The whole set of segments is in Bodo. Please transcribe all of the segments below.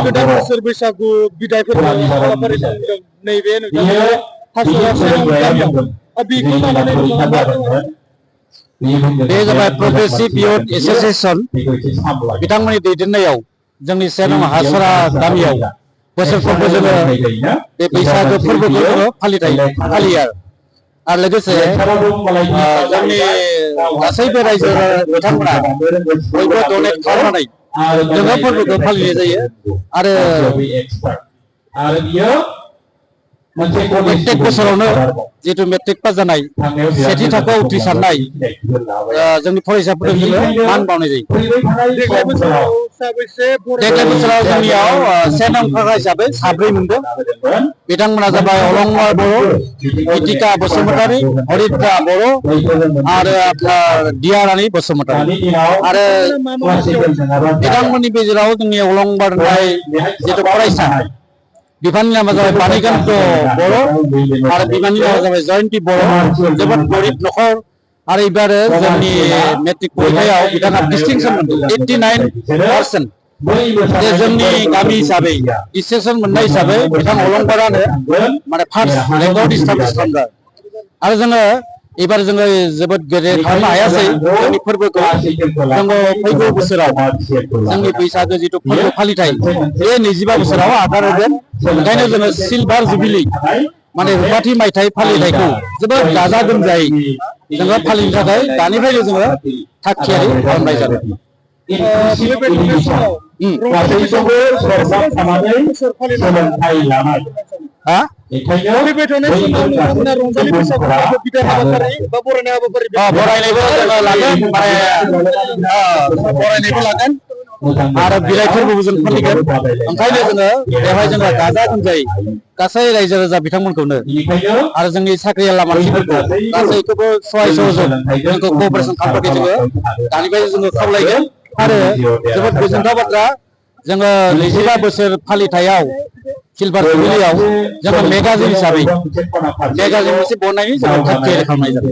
गोदान बोसोर बैसागु बिदाय फोरबो हाबाफारि खुंदों नैबे नोंथांनि हासुरा सेराव गामियाव बेखौ लानानै बे जाबाय प्रग्रेसिभ इउथ एसोसिएशन बिथांमोननि दैदेननायाव जोंनि सेराव हासुरा गामियाव बोसोरफ्रोमबो जोङो बे बैसागो फोरबोखौ जोङो फालियो आरो लोगोसे जोंनि गासैबो रायजो बिथांमोना बयबो डनेट खालामनानै जोङो फोरबोखौ फालिनाय जायो आरो प्रत्येक बोसोरावनो जिहेतु मेट्रिक पास जानाय सेथि थाखोआव उथ्रिसारनाय जोंनि फरायसाफोरखौ जोङो मान बावनाय जायो। देग्लाय बोसोराव जोंनियाव से नं खाखा हिसाबै 7 मोनदों। बिथांमोना जाबाय अलंबार बर', गीतिका बसुमतारी, हरिद्रा बर' आरो दियारानी बसुमतारी आरो बिथांमोननि गेजेराव जोंनि अलंबार होननाय जिहेतु फरायसा बिफाननि नामा जाबाय बानिकान्त बर' आरो बिफाननि नामा जाबाय जयन्ती बर'। जोबोद गरिब नखर आरो एबारो जोंनि मेट्रिक परीक्षायाव बिथाङा डिस्टिंक्शन मोनदों 89%। जोंनि गामि हिसाबै डिस्टिंक्शन मोननाय हिसाबै बिथां अलंबारानो माने फार्स्ट रेंकआव इस्टाब्लिश खालामदों आरो जोङो एबार जोङो जोबोद गेदेर खालामनो हायासै जोंनि फोरबोखौ। जोङो फैगौ बोसोराव जोंनि बैसागो जिथु फोरबो फालिथाय बे 25 बोसोराव आगान होगोन। ओंखायनो जोङो सिलभार जुबिली माने रुपाथि मायथाइ फालिथायखौ जोबोद गाजा गोमजायै जोङो फालिनो थाखाय दानिफ्रायनो जोङो थाग-थियारि खालामनाय जादों। आरो बिलाइ फोरबोबो जों फालिगोन। ओंखायनो जोङो बेवहाय जोङो गाजा गोमजायै गासै रायजो राजा बिथांमोनखौनो आरो जोंनि साख्रियाला मानसिफोरखौ गासैखौबो सहाय सहयोग जोंखौ कअपारेसन खालामनो जोङो दानिफ्रायनो जोङो खावलायगोन। आरो जोबोद गोजोनथाव बाथ्रा जोङो 25 बोसोर फालिथायाव सिलभार जुबिलियाव जोङो मेगाजिन हिसाबै मेगाजिन मोनसे बनायनि जोङो थाग-थियारि खालामनाय जादों।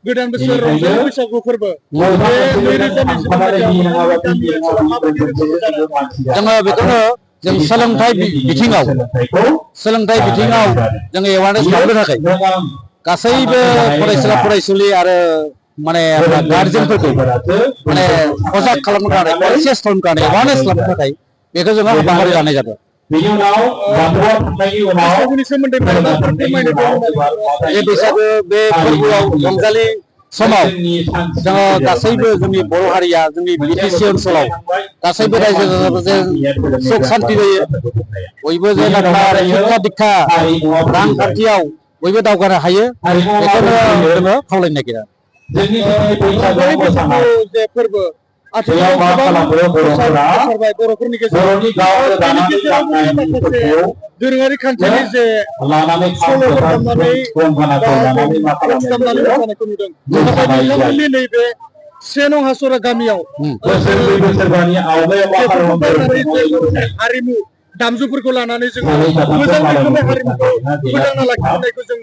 गोदान बोसोर रंजालि बैसागु फोरबो जोङो बेखौनो जों सोलोंथाइ बिथिङाव जोङो एवारनेस खालामनो थाखाय गासैबो फरायसुला फरायसुलि आरो माने गार्जेनफोरखौ माने सजाग खालामनो थाखाय कनसियास खालामनो थाखाय एवारनेस खालामनो थाखाय बेखौ जोङो हाबाफारि लानाय जादों। बेनि उनाव बैसागुनि सोमोन्दै बैसागो बे फोरबोआव रंजालि समाव जोङो गासैबो जोंनि बर' हारिया जोंनि बिटिसि ओनसोलाव गासैबो रायजो राजाफोरजों सुख सान्ति जायो। बयबो जे शिक्षा दीक्षा रांखान्थियाव बयबो दावगानो हायो बेखौनो जोङो खावलायनो नागिरो। फोरबो आथिखालाव बर'फोरनि गेजेराव दोरोङारि खान्थिनि जे सल'फोर दामनानै नुदों। नोंथांमोननि नैबे 1 नं हासुरा गामियाव हारिमु दामजुफोरखौ लानानै जोङो मोजां रोखोमै हारिमुखौ फोथांना लाखिनायखौ जों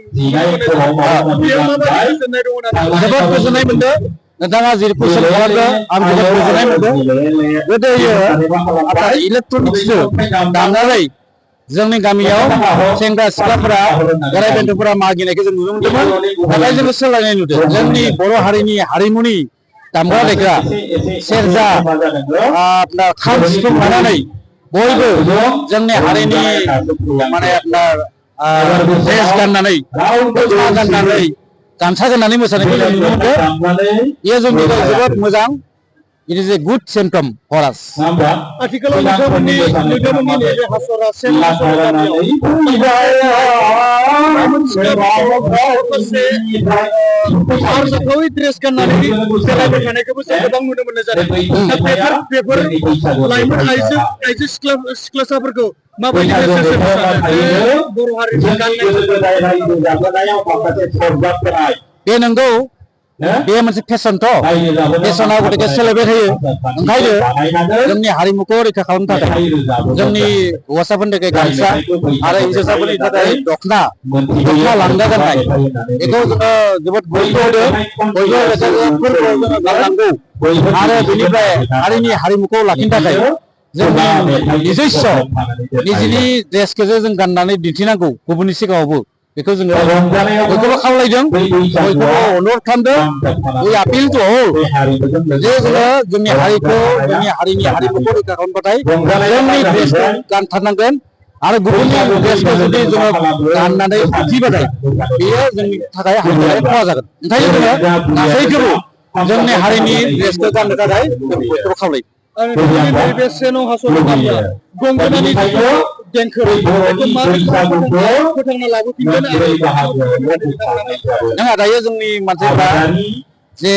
बेयाव माबायदि गोजोननाय दङ होननानै जोबोद गोजोननाय मोनदों। नोंथाङा जि कुइसन खालामदों आं जोबोद गोजोननाय मोनदों। गोदोयो इलेक्ट्रनिक्सजों दामनानै जोंनि गामियाव सेंग्रा सिख्लाफोरा बोराय बेन्थ'फोरा मागिनायखौ जों नुनो मोन्दोंमोन। नाथाय जोङो सोलायनाय नुदों। जोंनि बर' हारिनि हारिमुनि दामग्रा देग्रा सेरजा खाम सिफुं लानानै बयबो जोंनि हारिनि माने ड्रेस गाननानै दख'ना गाननानै गामसा गाननानै मोसानायखौ जों नुनो मोनदों। बेयो जोंनि थाखाय जोबोद मोजां। It is a good symptom for us. आथिखालाव नोंथांमोननि नैबे हासुरा आरजाथावै ड्रेस गाननानै बेरायबाय थानायखौबो जों गोबां नुनो मोननाय जादों। बेफोर लाइमोन आइजो सिख्लासाफोरखौ माबायदि बर' हारिनि बे नंगौ बे मोनसे फेशनथ' फेशना गतिके सोलायबाय थायो ओंखायनो जोंनि हारिमुखौ रैखा खालामनो थाखाय जोंनि हौवासाफोरनि थाखाय गामसा आरो हिन्जावसाफोरनि थाखाय दखना लांगा गाननाय बेखौ जोङो जोबोद गुरुत्व होदों बयबो फोरबोआव जोङो गाननांगौ आरो बेनिफ्राय हारिनि हारिमुखौ लाखिनो थाखाय जोंनि निजस्व निजिनि ड्रेसखौ जों गाननानै दिन्थिनांगौ गुबुननि सिगाङावबो बेखौ जोङो बयखौबो खावलायदों बयखौबो अनुरद खालामदों we appeal to all जे जोङो जोंनि हारिखौ जोंनि हारिनि हारिमुखौ रैखा खालामबाथाय जोंनि ड्रेसखौ गानथारनांगोन आरो गुबुननि ड्रेसखौ जुदि जोङो गाननानै दिन्थिबाथाय बेयो जोंनि थाखाय हारिनि खहा जागोन ओंखायनो जोङो गासैखौबो जोंनि हारिनि ड्रेसखौ गाननो थाखाय जों बयखौबो खावलायो बे सेन' हासन गंगोनानि देंखो बेखौ माबोरै फोथांना लाबोफिनगोन नङा दायो जोंनि मानसिफ्रा जे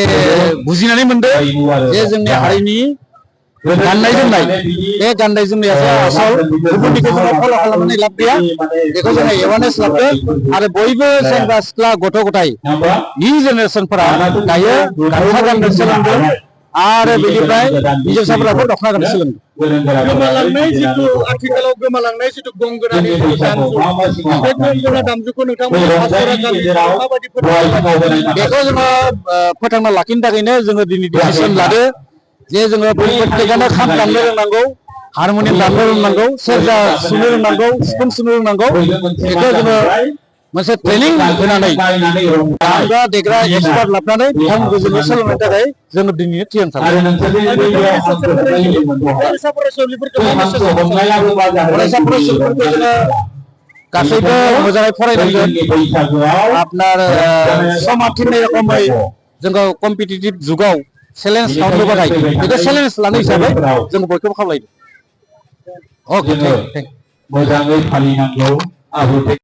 बुजिनानै मोनदों जे जोंनि हारिनि गाननाय जोमनाय बे गाननाय जोमनायासो आसल गुबुननिखौ जोङो फल' खालामनानै लाब गैया बेखौ जोङो एवारनेस लाबोदों आरो बयबो सेंग्रा सिख्ला गथ' गथाय निउ जेनेरेसनफोरा दायो गामसा गाननो सोलोंदों आरो बेनिफ्राय हिन्जावसाफोराबो दख'ना गाननो सोलोंदों गोमालांनाय जिथु आथिखालाव गोमालांनाय जिथु गंगोनानि दामजु बे गंगोना दामजुखौ नोंथांमोननि हाजरा गामियाव माबायदि बेखौ जोङो फोथांना लाखिनो थाखायनो जोङो दिनै डिसिसन लादो जे जोङो प्रत्येकानो खाम दामनो रोंनांगौ हारम'नियाम दामनो रोंनांगौ सेरजा सुनो रोंनांगौ सिफुं सुनो रोंनांगौ बेखौ जोङो मोनसे ट्रेनिं होनानै दामग्रा देग्रा एक्सपार्ट लाबोनानै बिथांमोनखौ जोङो सोलोंनो थाखाय जोङो दिनैनो थियारि फरायसा फरायसुलिफोरखौ जोङो गासैबो मोजाङै फरायनांगोन आपनार समा थिननाय रखमै जोङो कम्पिटिटिभ जुगाव चेलेन्ज खालामनोबाथाय बेखौ चेलेन्ज लानाय हिसाबै जोङो बयखौबो खावलायदों मोजाङै फालिनांगौ